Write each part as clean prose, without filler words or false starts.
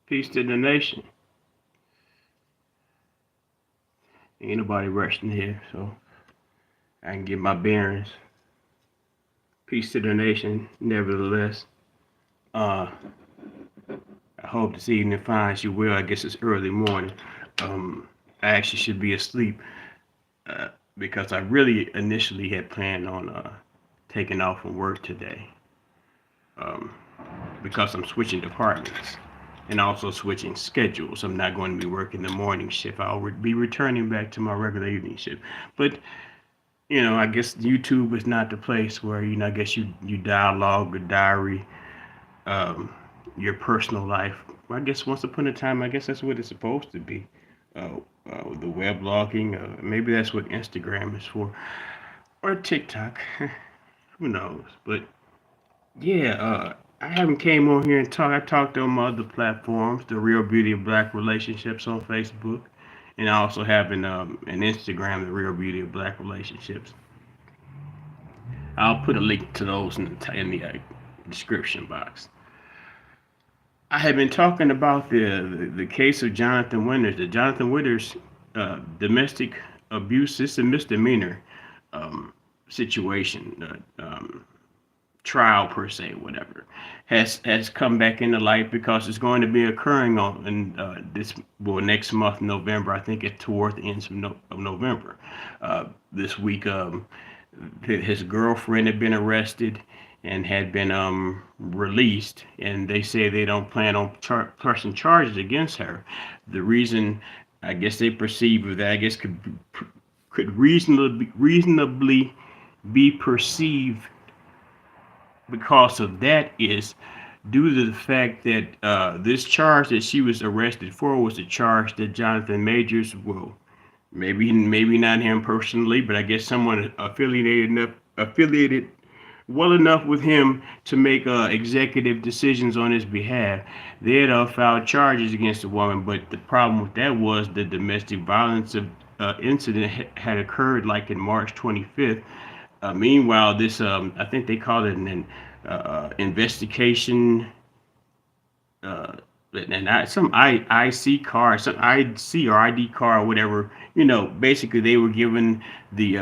Peace to the nation. Ain't nobody rushing here, so I can get my bearings. Peace to the nation, nevertheless. Uh, I hope this evening finds you well. I guess it's early morning. I actually should be asleep uh, because I really initially had planned on taking off from work today um, because I'm switching departments and also switching schedules. I'm not going to be working the morning shift. I'll be returning back to my regular evening shift. But I guess YouTube is not the place where I guess you dialogue or diary um, your personal life. I guess once upon a time, I guess that's what it's supposed to be. Uh, the web logging, maybe that's what Instagram is for, or TikTok. Who knows? But yeah, I haven't came on here and talk. I talked on my other platforms, the Real Beauty of Black Relationships on Facebook, and I also have an Instagram, the Real Beauty of Black Relationships. I'll put a link to those in the description box. I have been talking about the case of Johnathan Winters. The Johnathan Winters domestic abuse. It's a misdemeanor um, situation, trial per se, whatever, has come back into light because it's going to be occurring on in next month, November. I think it's toward the end of November. This week, his girlfriend had been arrested and had been released, and they say they don't plan on pressing charges against her. The reason, I guess they perceive that, I guess could reasonably be perceived because of that is due to the fact that this charge that she was arrested for was a charge that Johnathan Majors will maybe not him personally, but I guess someone affiliated well enough with him to make executive decisions on his behalf. They had filed charges against the woman, but the problem with that was the domestic violence incident had occurred like in March 25th. Meanwhile, this I think they call it an investigation. Uh, some IC card, some IC or ID card, or whatever. Basically they were given the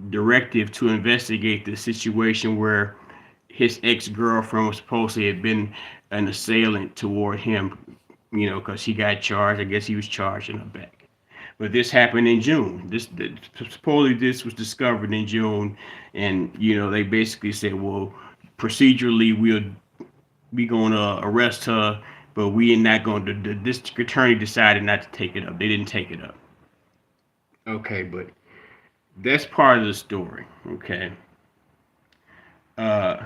directive to investigate the situation where his ex-girlfriend was supposedly had been an assailant toward him, because he got charged. I guess he was charged in her back. But this happened in June. Supposedly this was discovered in June, and they basically said, well, procedurally we going to arrest her, but we are not going to. The district attorney decided not to take it up. They didn't take it up. Okay, but that's part of the story. Okay. Uh,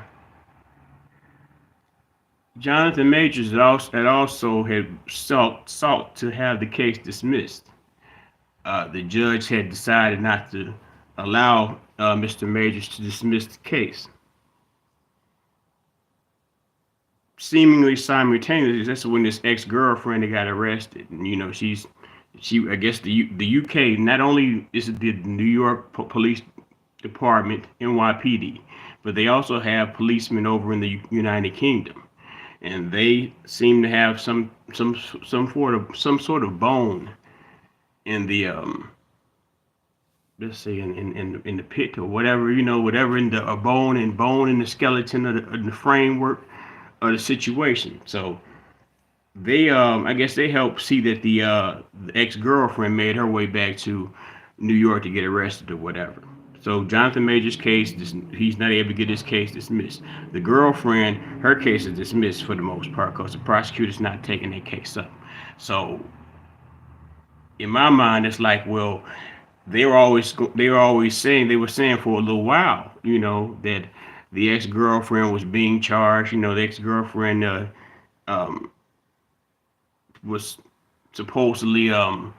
Johnathan Majors had sought to have the case dismissed. The judge had decided not to allow Mr. Majors to dismiss the case. Seemingly simultaneously, that's when this ex-girlfriend got arrested. And, she I guess the UK, not only is it the New York Police Department, NYPD, but they also have policemen over in the United Kingdom, and they seem to have some sort of bone in the let's say in the pit or whatever, whatever in the a bone in the skeleton of the framework of the situation. So they I guess they helped see that the ex-girlfriend made her way back to New York to get arrested or whatever. So Johnathan Major's case, he's not able to get his case dismissed. The girlfriend, her case is dismissed for the most part because the prosecutor's not taking that case up. So in my mind, it's like, well, they were saying for a little while, that the ex-girlfriend was being charged. The ex-girlfriend um, was supposedly uh,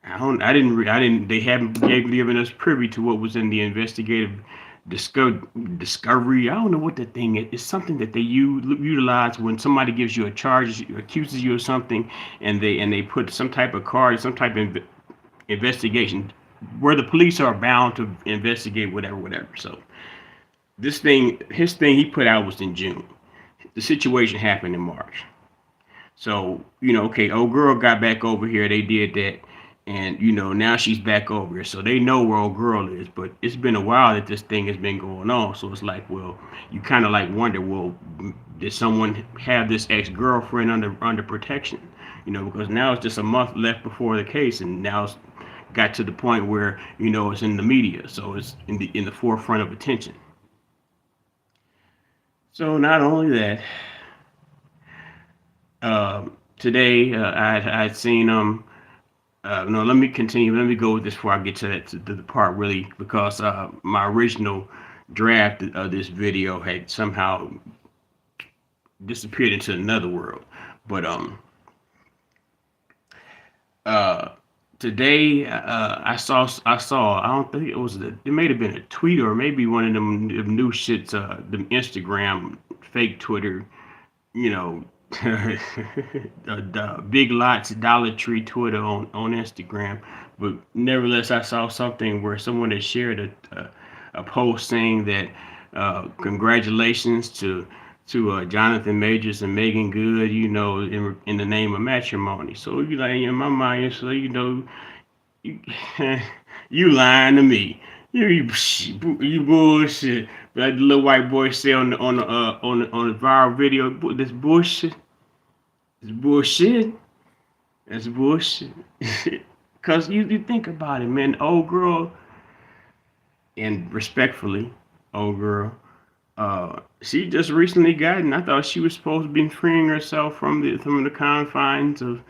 I didn't they haven't given us privy to what was in the investigative discovery. I don't know what the thing is. It's something that they utilize when somebody gives you a charge, accuses you of something, and they put some type of card, some type of investigation where the police are bound to investigate whatever. So his thing he put out was in June. The situation happened in March. So, okay, old girl got back over here. They did that. And, now she's back over here. So they know where old girl is. But it's been a while that this thing has been going on. So it's like, well, you kind of like wonder, well, did someone have this ex girlfriend under protection? Because now it's just a month left before the case. And now it's got to the point where, it's in the media. So it's in the forefront of attention. So not only that, today I'd seen no, let me continue. Let me go with this before I get to that to the part really because my original draft of this video had somehow disappeared into another world. But uh today I saw I don't think it may have been a tweet or maybe one of them new shits the Instagram fake Twitter, you know, the Big Lots Dollar Tree Twitter on Instagram. But nevertheless, I saw something where someone had shared a post saying that congratulations to Johnathan Majors and Meagan Good, in the name of matrimony. So you like in my mind, so you, you lying to me. You bullshit. Like the little white boy say on the viral video, this bullshit. It's bullshit. That's bullshit. Cause you think about it, man. Old girl, and respectfully, old girl, she just recently gotten. I thought she was supposed to be freeing herself from the confines of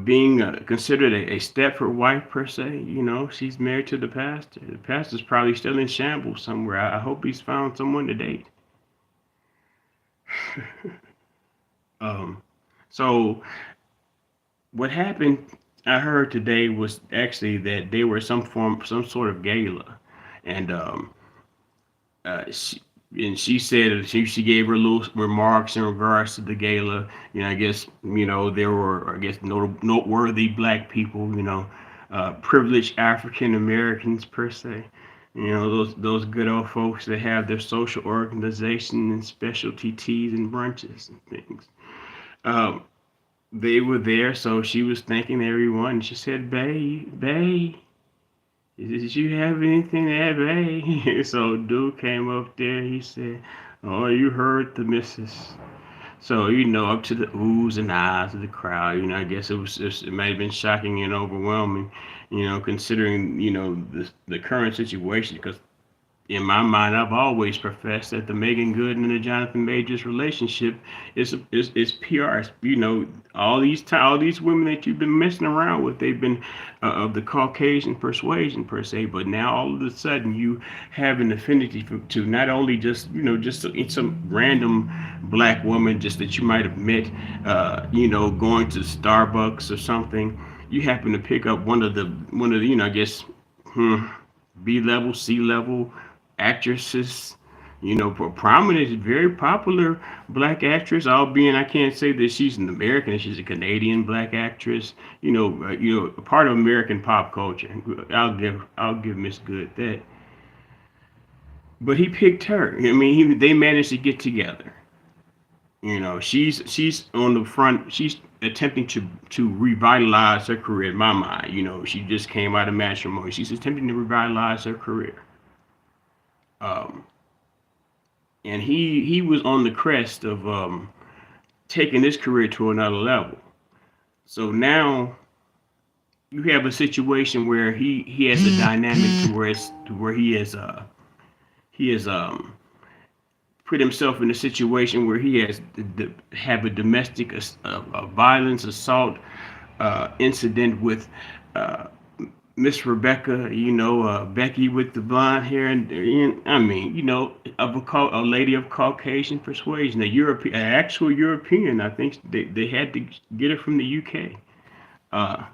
being considered a Stepford wife per se. She's married to the pastor. The pastor's probably still in shambles somewhere. I hope he's found someone to date. Um, so what happened? I heard today was actually that they were some sort of gala, and uh, she, she said that she gave her little remarks in regards to the gala. I guess there were noteworthy black people. Privileged African Americans per se. Those good old folks that have their social organization and specialty teas and brunches and things. Um, they were there, so she was thanking everyone. She said, Bay, did you have anything to add, Bay?" So dude came up there. He said, "Oh, you heard the missus." So up to the oohs and ahs of the crowd. I guess it might have been shocking and overwhelming. Considering the current situation, because in my mind, I've always professed that the Meagan Good and the Johnathan Majors relationship is PR. All these women that you've been messing around with, they've been of the Caucasian persuasion per se. But now all of a sudden, you have an affinity to not only just some random black woman just that you might have met, going to Starbucks or something. You happen to pick up one of the I guess. B level, C level actresses, prominent, very popular black actress. Albeit I can't say that she's an American; she's a Canadian black actress. A part of American pop culture. I'll give Miss Good that. But he picked her. I mean, they managed to get together. She's on the front. She's attempting to revitalize her career. In my mind, she just came out of matrimony. She's attempting to revitalize her career. Um, and he was on the crest of taking his career to another level. So now you have a situation where he has a dynamic to where he has put himself in a situation where he has have a domestic violence assault incident with uh, Miss Rebecca, Becky with the blonde hair, and I mean, a lady of Caucasian persuasion, an actual European. I think they had to get her from the UK. Uh,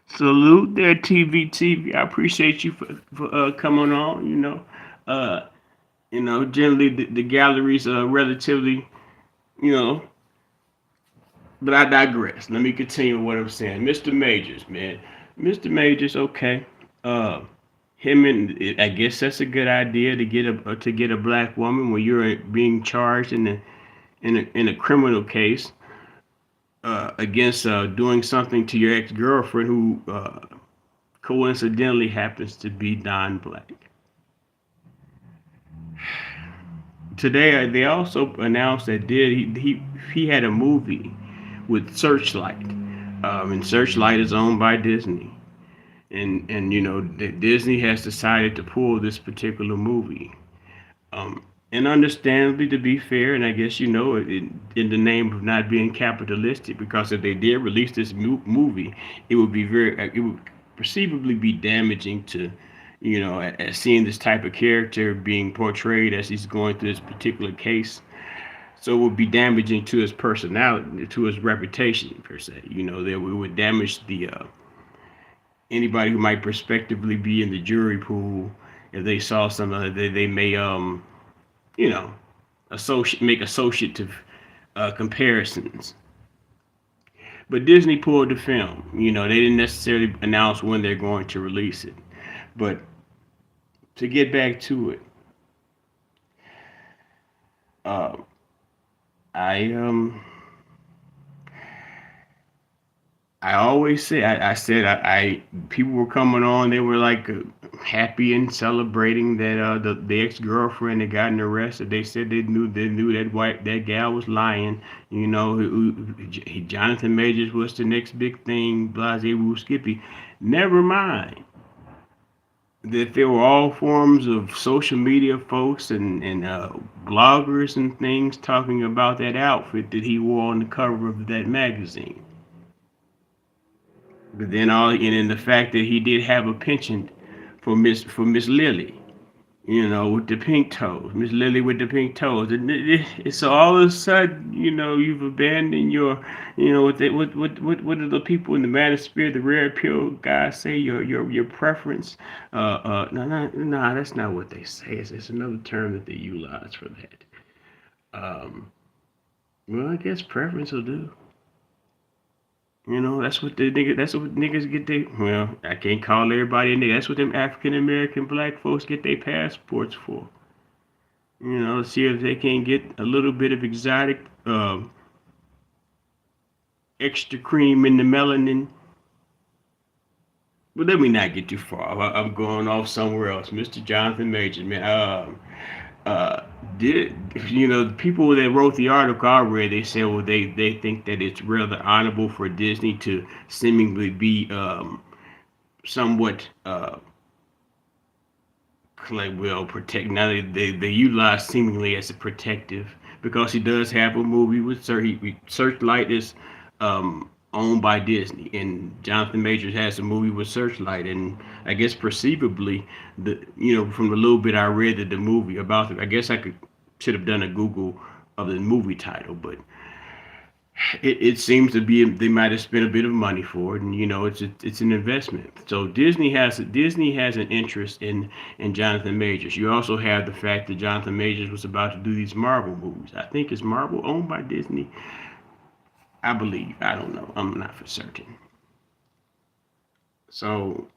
Salute there, TV. I appreciate you for coming on. Uh, generally the galleries are relatively, you know, but I digress. Let me continue what I'm saying. Mr. Majors, man. Mr. Majors, okay. Uh, him and I guess that's a good idea to get a black woman when you're being charged in a criminal case against doing something to your ex girlfriend who coincidentally happens to be non-black. Today they also announced that he had a movie with Searchlight, and Searchlight is owned by Disney, and Disney has decided to pull this particular movie. And understandably, to be fair, and I guess in the name of not being capitalistic, because if they did release this movie, it would perceivably be damaging to, as seeing this type of character being portrayed as he's going through this particular case. So it would be damaging to his personality, to his reputation per se. That it would damage the anybody who might prospectively be in the jury pool if they saw something that they may you know, make associative comparisons. But Disney pulled the film. They didn't necessarily announce when they're going to release it. But to get back to it, uh, I I always say I said I people were coming on. They were like happy and celebrating that the ex girlfriend had gotten arrested. They said they knew that gal was lying. Johnathan Majors was the next big thing. Blase woo Skippy. Never mind that there were all forms of social media folks and bloggers and things talking about that outfit that he wore on the cover of that magazine. But then and then the fact that he did have a penchant for Miss Lily, with the pink toes, Miss Lily with the pink toes. So all of a sudden, you've abandoned what do the people in the manosphere, the rare pill guys say, your preference. No, that's not what they say. It's another term that they utilize for that. Um, well, I guess preference will do. That's what niggas get well, I can't call everybody a nigga. That's what them African American black folks get their passports for. See if they can get a little bit of exotic, extra cream in the melanin. But let me not get too far. I'm going off somewhere else. Mr. Johnathan Majors, man. Uh, did the people that wrote the article I read? They said, well, they think that it's rather honorable for Disney to seemingly be somewhat like well protect. Now they utilize seemingly as a protective because he does have a movie with Searchlight is owned by Disney, and Johnathan Majors has a movie with Searchlight, and I guess perceivably from the little bit I read that the movie about it, I guess I should have done a Google of the movie title, but it seems to be they might have spent a bit of money for it, and it's an investment. So Disney has an interest in Johnathan Majors. You also have the fact that Johnathan Majors was about to do these Marvel movies. I think is Marvel owned by Disney. I believe. I don't know. I'm not for certain. So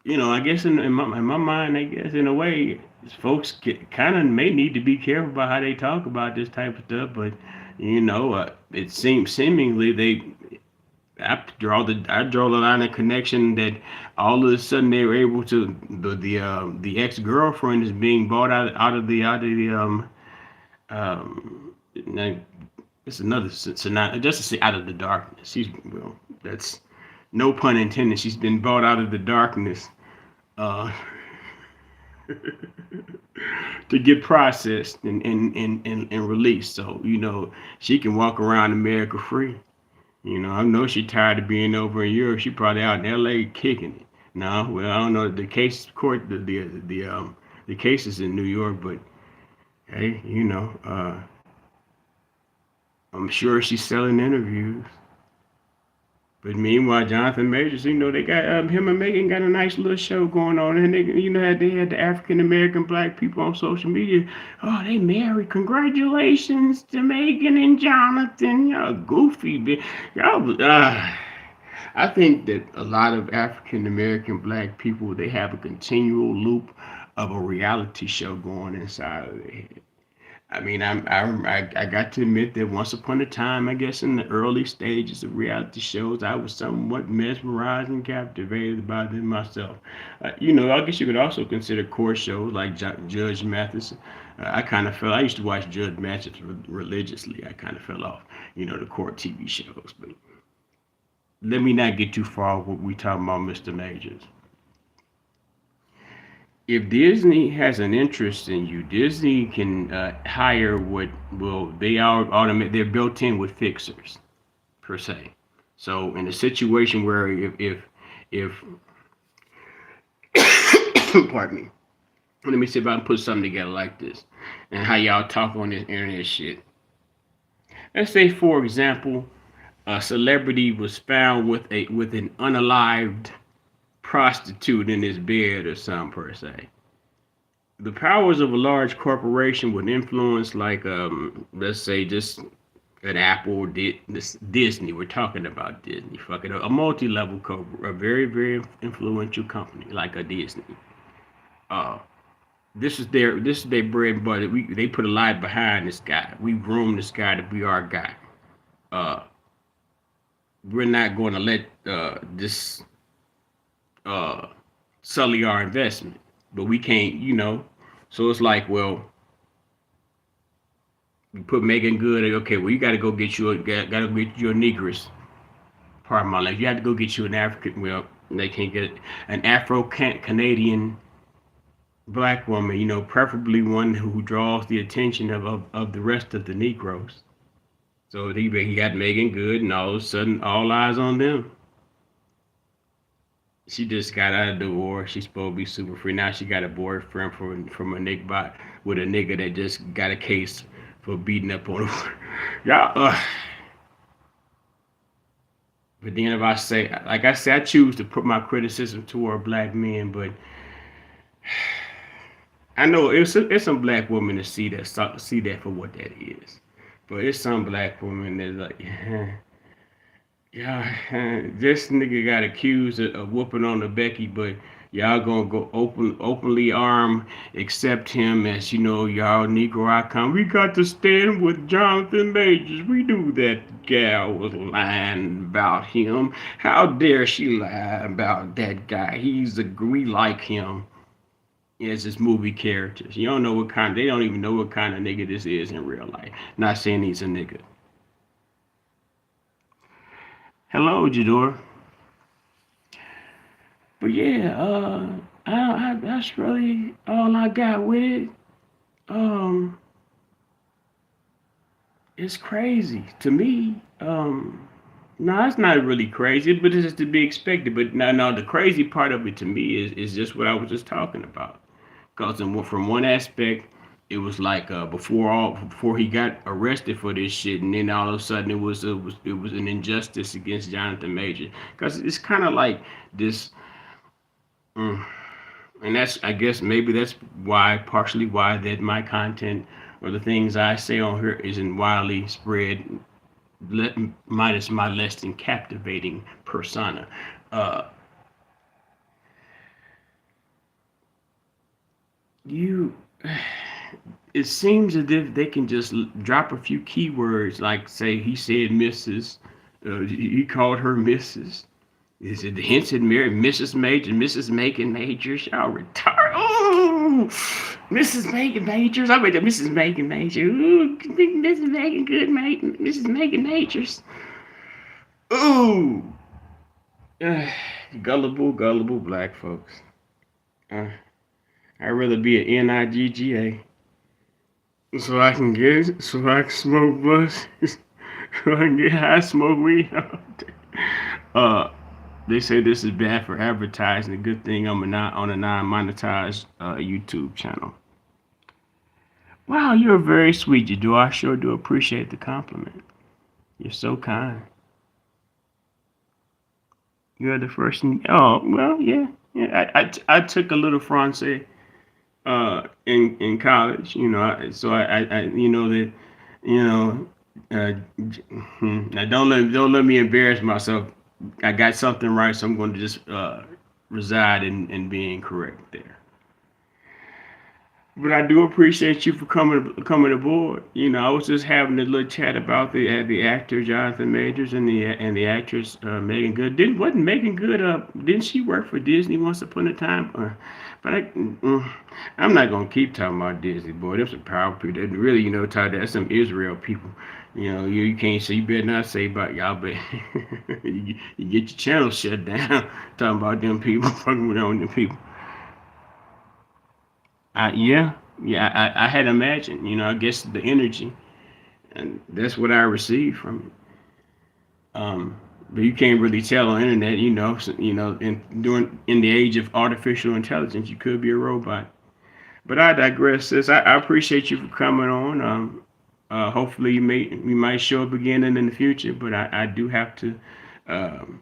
I guess in my mind, I guess in a way, folks kind of may need to be careful about how they talk about this type of stuff. But it seems seemingly I draw the line of connection that all of a sudden they were able to the ex girlfriend is being bought um now, it's another scenario just to say out of the darkness. That's no pun intended. She's been brought out of the darkness uh, to get processed and released. So, she can walk around America free. I know she's tired of being over in Europe. She probably out in LA kicking it. No, well, I don't know. The case court, the case is in New York, but hey, I'm sure she's selling interviews. But meanwhile, Johnathan Majors, they got him and Megan got a nice little show going on, and they had the African American black people on social media. Oh, they married! Congratulations to Megan and Johnathan. Y'all goofy, y'all. I think that a lot of African American black people they have a continual loop of a reality show going inside of their head. I mean, I got to admit that once upon a time, I guess in the early stages of reality shows, I was somewhat mesmerized and captivated by them myself. I guess you could also consider court shows like Judge Mathis. I used to watch Judge Mathis religiously. I kind of fell off, the court TV shows. But let me not get too far when we talking about Mr. Majors. If Disney has an interest in you, Disney can hire what will they are automate. They're built in with fixers per se. So in a situation where if pardon me, let me see if I can put something together like this, and how y'all talk on this internet shit. Let's say, for example, a celebrity was found with an unalived prostitute in his bed or something per se. The powers of a large corporation would influence, like, let's say, just an Apple, this Disney. We're talking about Disney. Fuck it, a multi-level, a very, very influential company like a Disney. Uh, this is their bread and butter. They put a lot behind this guy. We groom this guy to be our guy. Uh, we're not going to let this uh, sully our investment, but we can't. So it's like, well, you put Meagan Good. Okay, well, you got to go get you got to get you a negress. Pardon my language. You have to go get you an African. Well, they can't get an Afro Canadian black woman. Preferably one who draws the attention of the rest of the Negroes. So he got Meagan Good, and all of a sudden, all eyes on them. She just got out of the war. She's supposed to be super free. Now she got a boyfriend from a nigga with a nigga that just got a case for beating up on her. Y'all, but then if I say, like I said, I choose to put my criticism toward black men, but I know it's some black women that see that for what that is. But it's some black women that like, yeah, this nigga got accused of whooping on the Becky, but y'all gonna go openly arm accept him as y'all Negro icon. We got to stand with Johnathan Majors. We knew that gal was lying about him. How dare she lie about that guy? We like him as his movie characters. You don't know they don't even know what kind of nigga this is in real life. Not saying he's a nigga. Hello, Jador. But yeah, that's really all I got with it. Um, it's crazy to me. No, it's not really crazy, but it's just to be expected. But no, the crazy part of it to me is just what I was just talking about. Because from one aspect, it was like before he got arrested for this shit, and then all of a sudden it was an injustice against Johnathan Major. Because it's kind of like this. Mm, and that's I guess maybe that's partially why that my content or the things I say on here isn't widely spread, minus my less than captivating persona. Uh, you, it seems as if they can just drop a few keywords, like say he said Mrs. He called her Mrs. Is it the Henson Mary, Mrs. Major, Mrs. Meagan Majors? Y'all retarded. Oh, Mrs. Meagan Majors. I mean, Mrs. Meagan Majors. Ooh, Mrs. Meagan Good, Mrs. Meagan Majors. Ooh. Uh, gullible, gullible black folks. Uh, I'd rather be an NIGGA so I can smoke blunts, so I can get high, smoke weed. They say this is bad for advertising. A good thing I'm on a non-monetized YouTube channel. Wow, you're very sweet, you do. I sure do appreciate the compliment. You're so kind. You're the first. Oh well, yeah, yeah. I took a little Francais in college. So I that you know. Uh, now don't let me embarrass myself I got something right, so I'm going to just reside in being correct there. But I do appreciate you for coming aboard. You know, I was just having a little chat about the actor Johnathan Majors and the actress Meagan Good. Wasn't Meagan Good didn't she work for Disney once upon a time? I'm not gonna keep talking about Disney, boy. Them some powerful people. They really, Todd, that's some Israel people. You can't say, you better not say about y'all, but you get your channel shut down talking about them people, fucking with them people. Yeah, yeah, I had imagined, I guess the energy, and that's what I received from it. But you can't really tell on the internet, in the age of artificial intelligence, you could be a robot. But I digress, sis. I appreciate you for coming on. Hopefully we might show up again in the future, but I do have to um,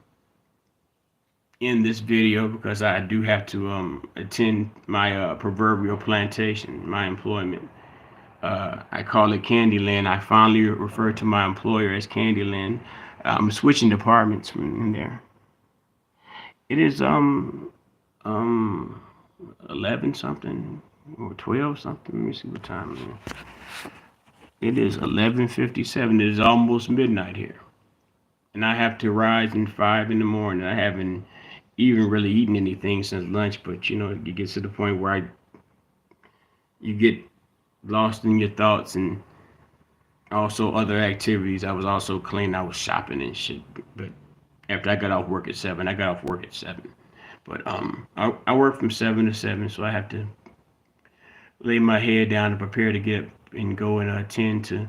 end this video because I do have to attend my proverbial plantation, my employment. I call it Candyland. I finally refer to my employer as Candyland. I'm switching departments from in there. It is 11 something or 12 something. Let me see what time it is. It is 11:57. It is almost midnight here, and I have to rise in 5 in the morning. I haven't even really eaten anything since lunch, but it gets to the point where you get lost in your thoughts and also other activities. I was also cleaning. I was shopping and shit. But after I got off work at 7, I got off work at 7. But I work from 7 to 7, so I have to lay my head down and prepare to get up and go and attend to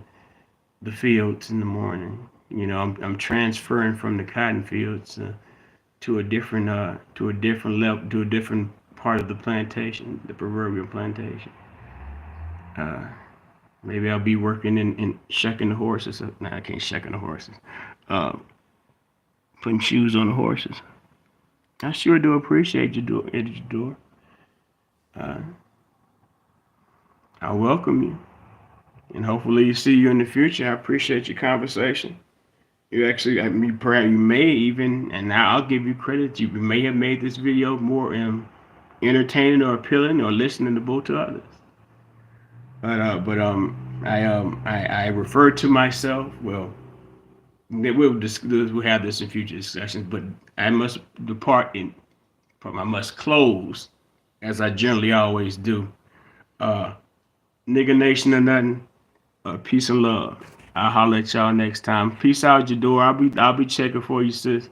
the fields in the morning. I'm transferring from the cotton fields to a different level, to a different part of the plantation, the proverbial plantation. Uh, Maybe I'll be working in shucking the horses. Nah, I can't shucking the horses. Uh, Putting shoes on the horses. I sure do appreciate you, Editor. Uh, I welcome you, and hopefully you see you in the future. I appreciate your conversation. You actually, perhaps you may even, and now I'll give you credit. You may have made this video more entertaining or appealing or listenable to others. I refer to myself. Well, we'll have this in future discussions. But I must depart in. I must close, as I generally always do. Uh, Nigga Nation or nothing. Peace and love. I'll holler at y'all next time. Peace out, Jador. I'll be checking for you, sis.